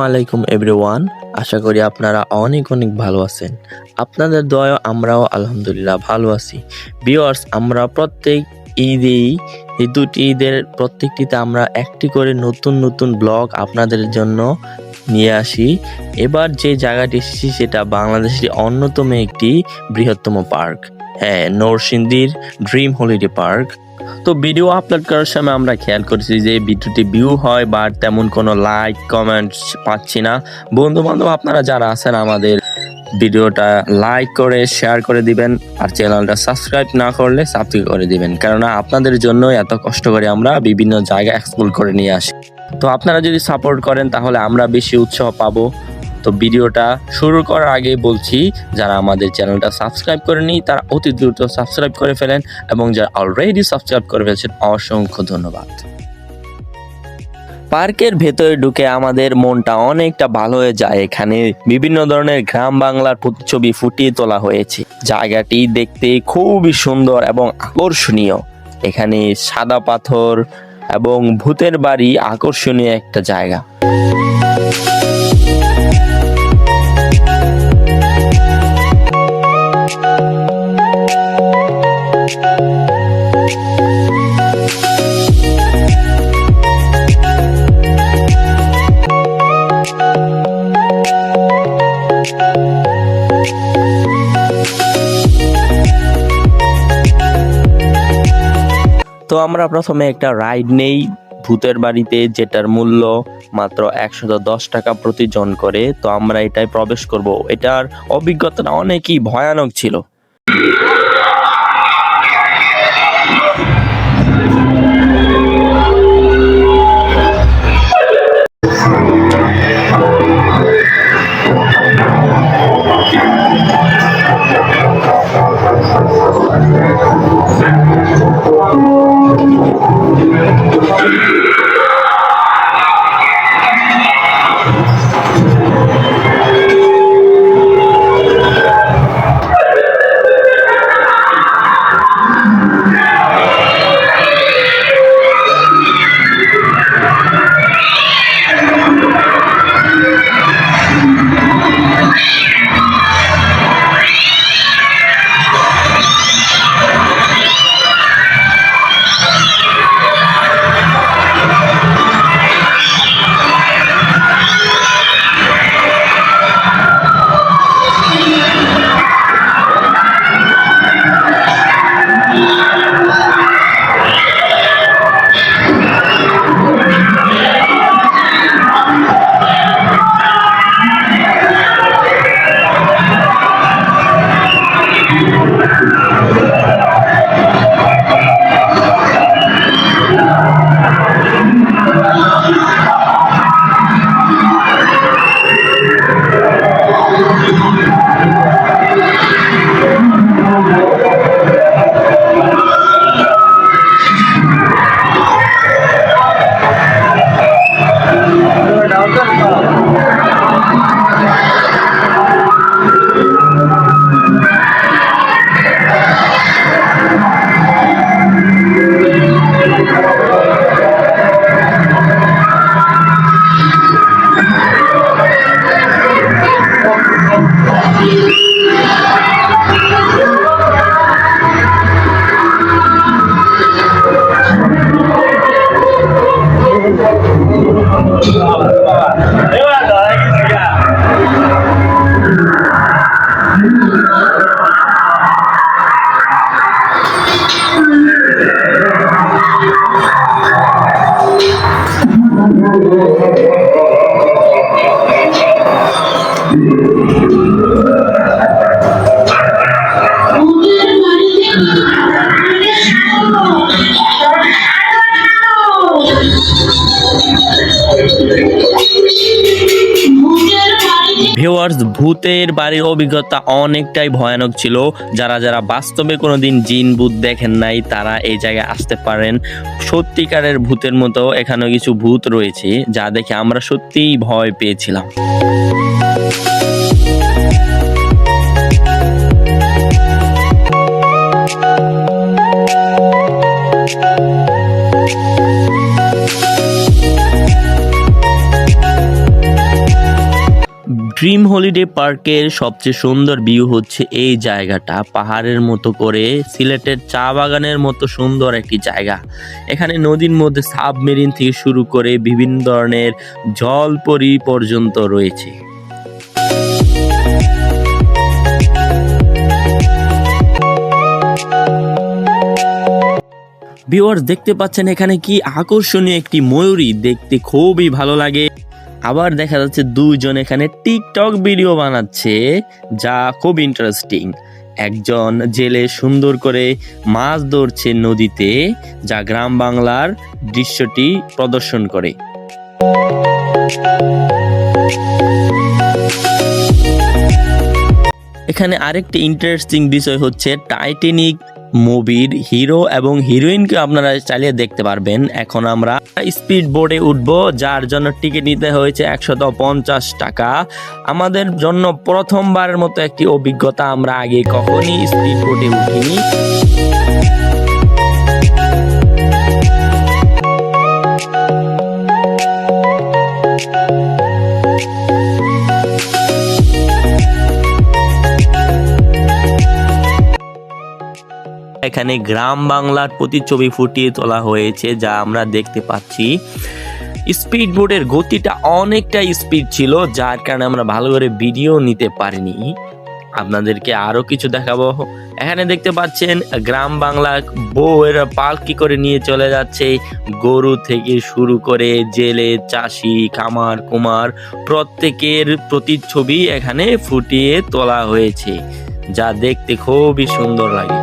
আলাইকুম এভরিওয়ান। আশা করি আপনারা অনেক ভালো আছেন। আপনাদের দয়ায় আমরাও আলহামদুলিল্লাহ ভালো আছি। ভিউয়ার্স, আমরা প্রত্যেক ঈদেই এই দুটি ঈদের প্রত্যেকটিতে আমরা একটি করে নতুন ব্লগ আপনাদের জন্য নিয়ে আসি। এবার যে জায়গাটি এসেছি সেটা বাংলাদেশের অন্যতম একটি বৃহত্তম পার্ক, নরসিংদীর ড্রিম হলিডে পার্ক। তো ভিডিও আপলোড করার সময় আমরা খেয়াল করছি যে ভিডিওটি ভিউ হয় বাট তেমন কোনো লাইক কমেন্টস পাচ্ছি না। বন্ধু বান্ধব আপনারা যারা আছেন আমাদের ভিডিওটা লাইক করে শেয়ার করে দিবেন, আর চ্যানেলটা সাবস্ক্রাইব না করলে সাবস্ক্রাইব করে দিবেন, কেননা আপনাদের জন্য এত কষ্ট করে আমরা বিভিন্ন জায়গায় এক্সপ্লোর করে নিয়ে আসি। তো আপনারা যদি সাপোর্ট করেন তাহলে আমরা বেশি উৎসাহ পাবো। তো ভিডিওটা শুরু করার আগে বলছি, যারা আমাদের চ্যানেলটা সাবস্ক্রাইব করেনি তারা অতি দ্রুত সাবস্ক্রাইব করে ফেলেন, এবং যারা অলরেডি সাবস্ক্রাইব করে ফেলেছেন অসংখ্য ধন্যবাদ। পার্কের ভেতরে ঢুকে আমাদের মনটা অনেকটা ভালো হয়ে যায়। এখানে বিভিন্ন ধরনের গ্রাম বাংলার প্রতিচ্ছবি ফুটিয়ে তোলা হয়েছে। জায়গাটি দেখতে খুবই সুন্দর এবং আকর্ষণীয়। এখানে সাদা পাথর এবং ভূতের বাড়ি আকর্ষণীয় একটা জায়গা। তো আমরা প্রথমে একটা রাইড নেই ভূতের বাড়িতে, যেটার মূল্য মাত্র 110 টাকা প্রতিজন করে। তো আমরা এটাই প্রবেশ করব। এটার অভিজ্ঞতাটা অনেকই ভয়ানক ছিল। ভিউয়ার্স, ভূতের বাড়ির অভিজ্ঞতা অনেকটাই ভয়ানক ছিল। যারা বাস্তবে কোনোদিন জিন ভূত দেখেন নাই তারা এই জায়গায় আসতে পারেন। সত্যিকারের ভূতের মতো এখানে কিছু ভূত রয়েছে যা দেখে আমরা সত্যিই ভয় পেয়েছিলাম। ড্রিম হলিডে পার্কের সবচেয়ে সুন্দর ভিউ হচ্ছে এই জায়গাটা, পাহাড়ের মতো করে সিলেটের চা বাগানের মতো সুন্দর একটি জায়গা। এখানে নদীর মধ্যে সাবমেরিন থেকে শুরু করে বিভিন্ন ধরনের জলপরি পর্যন্ত রয়েছে। ভিউয়ার্স দেখতে পাচ্ছেন এখানে কি আকর্ষণীয় একটি ময়ূরী, দেখতে খুবই ভালো লাগে। আবার দেখা যাচ্ছে দুইজন এখানে টিকটক ভিডিও বানাচ্ছে, যা খুব ইন্টারেস্টিং। একজন জেলে সুন্দর করে মাছ ধরছে নদীতে, যা গ্রাম বাংলার দৃশ্যটি প্রদর্শন করে। এখানে আরেকটি ইন্টারেস্টিং বিষয় হচ্ছে টাইটানিক মুভির হিরো এবং হিরোইনকে আপনারা চালিয়ে দেখতে পারবেন। এখন আমরা স্পিড বোটে উঠবো, যার জন্য টিকিট নিতে হয়েছে 150 টাকা। আমাদের জন্য প্রথমবারের মতো একটি অভিজ্ঞতা, আমরা আগে কখনই স্পিড বোটে উঠিনি। এখানে গ্রাম বাংলার প্রতিচ্ছবি ফুটিয়ে তোলা হয়েছে, যা আমরা দেখতে পাচ্ছি। স্পিড বোটের গতিটা অনেকটা স্পিড ছিল, যার কারণে আমরা ভালো করে ভিডিও নিতে পারিনি। আপনাদেরকে আরো কিছু দেখাবো। এখানে দেখতে পাচ্ছেন গ্রাম বাংলা বউয়ের পালকি করে নিয়ে চলে যাচ্ছে। গরু থেকে শুরু করে জেলে, চাষি, খামার, কুমার প্রত্যেকের প্রতিচ্ছবি এখানে ফুটিয়ে তোলা হয়েছে, যা দেখতে খুবই সুন্দর লাগে।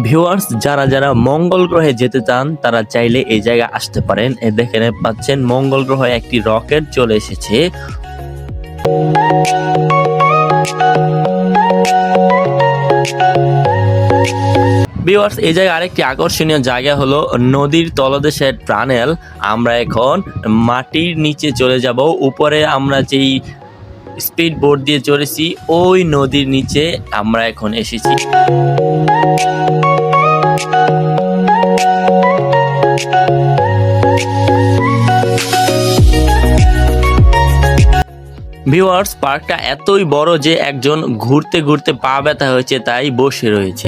ভিউয়ার্স, যারা যারা মঙ্গল গ্রহে যেতে চান তারা চাইলে এই জায়গায় আসতে পারেন। দেখেন পাচ্ছেন মঙ্গল গ্রহে একটি রকেট চলে এসেছে। ভিউয়ার্স, এই জায়গায় আরেকটি আকর্ষণীয় জায়গা হলো নদীর তলদেশের টানেল। আমরা এখন মাটির নিচে চলে যাব। উপরে আমরা যেই স্পিড বোট দিয়ে চড়েছি, ওই নদীর নিচে আমরা এখন এসেছি। ভিউয়ার্স, পার্কটা এতই বড় যে একজন ঘুরতে ঘুরতে পা ব্যথা হয়েছে, তাই বসে রয়েছে।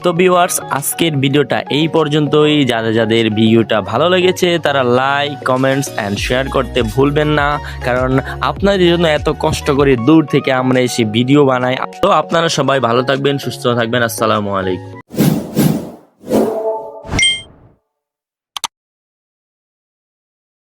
তো ভিউয়ার্স, আজকের ভিডিওটা এই পর্যন্তই। যাদের ভিডিওটা ভালো লেগেছে তারা লাইক, কমেন্টস এন্ড শেয়ার করতে ভুলবেন না, কারণ আপনাদের জন্য এত কষ্ট করে দূর থেকে আমরা এসে ভিডিও বানাই। তো আপনারা সবাই ভালো থাকবেন, সুস্থ থাকবেন। আসসালামু আলাইকুম।